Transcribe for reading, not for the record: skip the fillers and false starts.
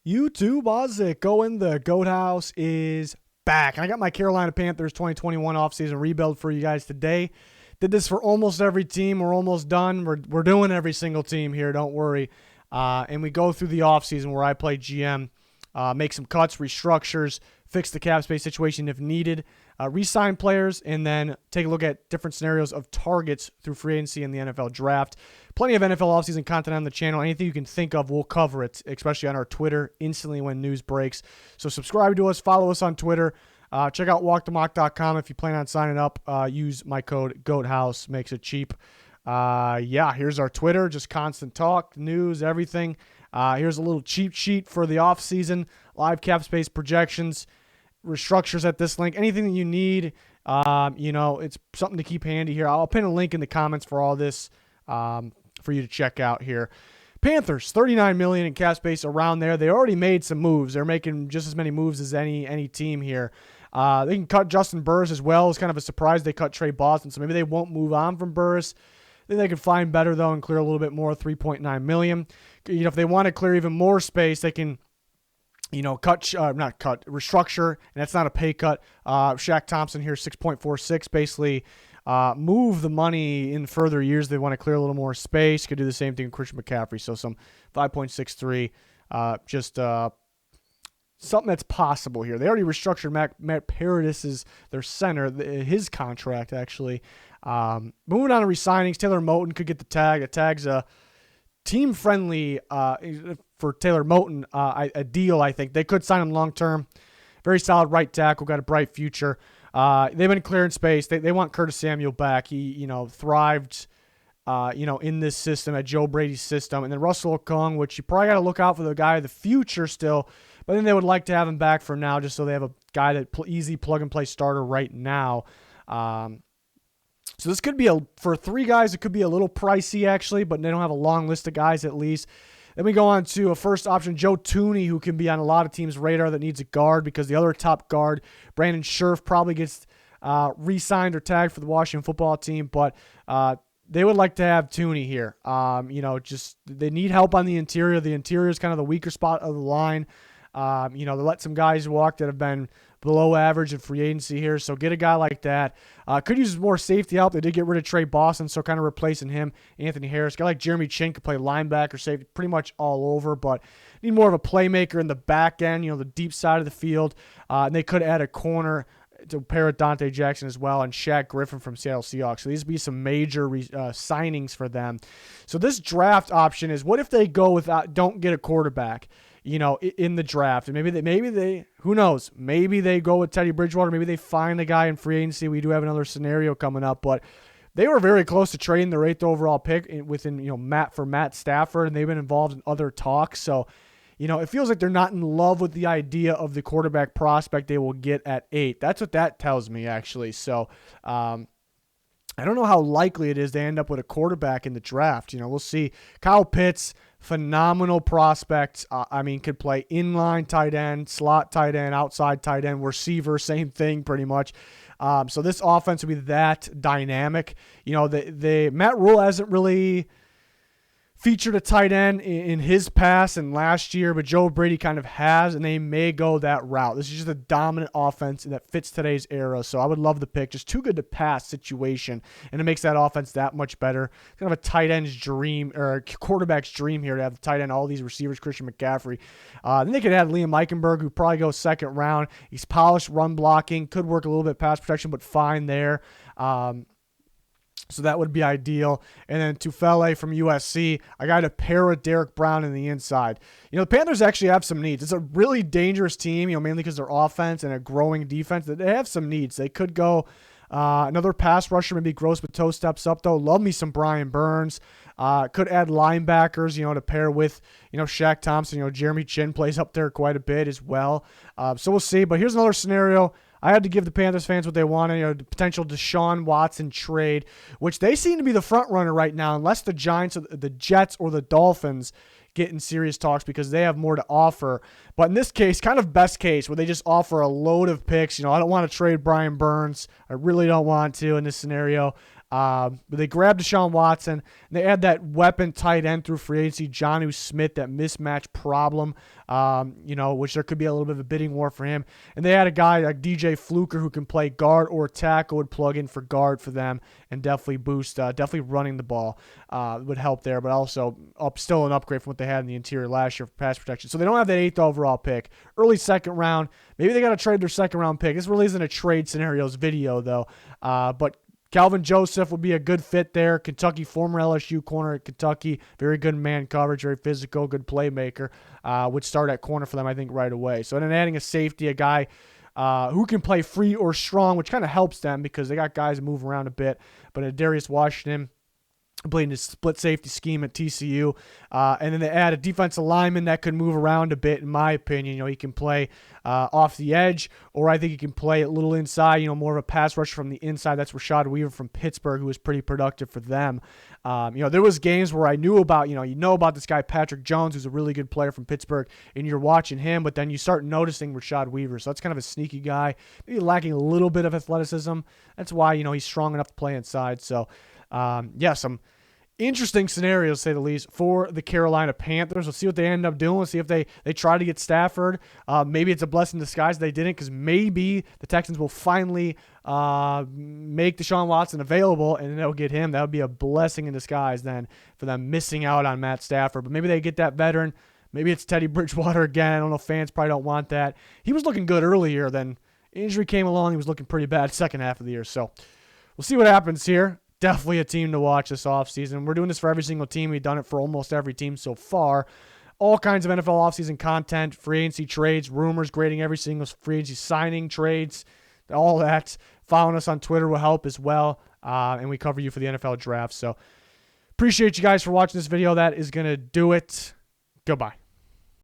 YouTube, how's it going? The Goat House is back. And I got my Carolina Panthers 2021 offseason rebuild for you guys today. Did this for almost every team. We're almost done. We're doing every single team here, don't worry. And we go through the offseason where I play GM, make some cuts, restructures, fix the cap space situation if needed, re-sign players, and then take a look at different scenarios of targets through free agency and the NFL draft. Plenty of NFL offseason content on the channel. Anything you can think of, we'll cover it, especially on our Twitter, instantly when news breaks. So subscribe to us, follow us on Twitter. Check out walkthemock.com if you plan on signing up. Use my code GOATHOUSE, makes it cheap. Here's our Twitter, just constant talk, news, everything. Here's a little cheat sheet for the offseason, live cap space projections, restructures at this link, anything that you need. It's something to keep handy here. I'll pin a link in the comments for all this for you to check out here. Panthers, $39 million in cap space around there. They already made some moves. They're making just as many moves as any team here. They can cut Justin Burris as well. It's kind of a surprise they cut Trey Boston, so maybe they won't move on from Burris. I think they could find better, though, and clear a little bit more, $3.9 million. If they want to clear even more space, they can, restructure, and that's not a pay cut. Shaq Thompson here, 6.46, basically move the money in further years. They want to clear a little more space. Could do the same thing with Christian McCaffrey, so some 5.63, something that's possible here. They already restructured Matt Paradis' their center, his contract, actually. Moving on to resignings, Taylor Moton could get the tag. The tag's a team-friendly for Taylor Moton, a deal, I think. They could sign him long-term. Very solid right tackle, got a bright future. They've been clearing space. They want Curtis Samuel back. He, thrived, in this system, at Joe Brady's system. And then Russell Okung, which you probably got to look out for the guy of the future still. But then they would like to have him back for now just so they have a guy that easy plug-and-play starter right now. So this could be, for three guys, it could be a little pricey, actually, but they don't have a long list of guys at least. Then we go on to a first option, Joe Thuney, who can be on a lot of teams' radar that needs a guard because the other top guard, Brandon Scherf, probably gets re-signed or tagged for the Washington football team, but they would like to have Thuney here. They need help on the interior. The interior is kind of the weaker spot of the line. They let some guys walk that have been below average in free agency here, so get a guy like that. Could use more safety help. They did get rid of Trey Boston, so kind of replacing him, Anthony Harris. Guy like Jeremy Chin could play linebacker, safety, pretty much all over, but need more of a playmaker in the back end, the deep side of the field. And they could add a corner to pair with Dante Jackson as well, and Shaq Griffin from Seattle Seahawks. So these would be some major signings for them. So this draft option is, what if they go don't get a quarterback, in the draft, and maybe they, who knows, maybe they go with Teddy Bridgewater, maybe they find a guy in free agency. We do have another scenario coming up, but they were very close to trading their 8th overall pick within, Matt Stafford, and they've been involved in other talks. So, it feels like they're not in love with the idea of the quarterback prospect they will get at 8. That's what that tells me, actually. So, I don't know how likely it is they end up with a quarterback in the draft. We'll see. Kyle Pitts, phenomenal prospect. Could play inline tight end, slot tight end, outside tight end, receiver, same thing pretty much. So this offense will be that dynamic. Matt Rule hasn't really featured a tight end in his past and last year, but Joe Brady kind of has, and they may go that route. This is just a dominant offense that fits today's era, so I would love the pick. Just too good to pass situation, and it makes that offense that much better. Kind of a tight end's dream, or a quarterback's dream here, to have the tight end, all these receivers, Christian McCaffrey. Then they could add Liam Eichenberg, who probably goes second round. He's polished run blocking, could work a little bit pass protection, but fine there. So that would be ideal. And then Tufele from USC, I got to pair with Derek Brown in the inside. The Panthers actually have some needs. It's a really dangerous team, mainly because their offense and a growing defense. They have some needs. They could go another pass rusher, maybe Gross Bateau steps up, though. Love me some Brian Burns. Could add linebackers, to pair with, Shaq Thompson. Jeremy Chin plays up there quite a bit as well. So we'll see. But here's another scenario. I had to give the Panthers fans what they wanted, the potential Deshaun Watson trade, which they seem to be the front runner right now, unless the Giants, or the Jets, or the Dolphins get in serious talks because they have more to offer. But in this case, kind of best case, where they just offer a load of picks. I don't want to trade Brian Burns. I really don't want to in this scenario. But they grabbed Deshaun Watson. And they had that weapon tight end through free agency, Jonnu Smith, that mismatch problem, which there could be a little bit of a bidding war for him. And they had a guy like DJ Fluker who can play guard or tackle, would plug in for guard for them and definitely boost, definitely running the ball would help there, but also still an upgrade from what they had in the interior last year for pass protection. So they don't have that 8th overall pick. Early second round. Maybe they got to trade their second round pick. This really isn't a trade scenarios video, though. But Calvin Joseph would be a good fit there. Kentucky, former LSU corner at Kentucky. Very good man coverage, very physical, good playmaker. Would start at corner for them, I think, right away. So then adding a safety, a guy who can play free or strong, which kind of helps them because they got guys that move around a bit. But Darius Washington playing his split safety scheme at TCU. And then they add a defensive lineman that could move around a bit, in my opinion. He can play off the edge, or I think he can play a little inside, more of a pass rusher from the inside. That's Rashad Weaver from Pittsburgh, who was pretty productive for them. There was games where I knew about, about this guy, Patrick Jones, who's a really good player from Pittsburgh, and you're watching him, but then you start noticing Rashad Weaver. So that's kind of a sneaky guy, maybe lacking a little bit of athleticism. That's why, he's strong enough to play inside. So, some interesting scenarios, to say the least, for the Carolina Panthers. We'll see what they end up doing. We'll see if they try to get Stafford. Maybe it's a blessing in disguise they didn't, because maybe the Texans will finally make Deshaun Watson available, and then they'll get him. That would be a blessing in disguise then for them missing out on Matt Stafford. But maybe they get that veteran. Maybe it's Teddy Bridgewater again. I don't know. Fans probably don't want that. He was looking good earlier. Then injury came along. He was looking pretty bad second half of the year. So we'll see what happens here. Definitely a team to watch this offseason. We're doing this for every single team. We've done it for almost every team so far. All kinds of NFL offseason content, free agency trades, rumors, grading every single free agency signing, trades, all that. Following us on Twitter will help as well. And we cover you for the NFL draft. So appreciate you guys for watching this video. That is going to do it. Goodbye.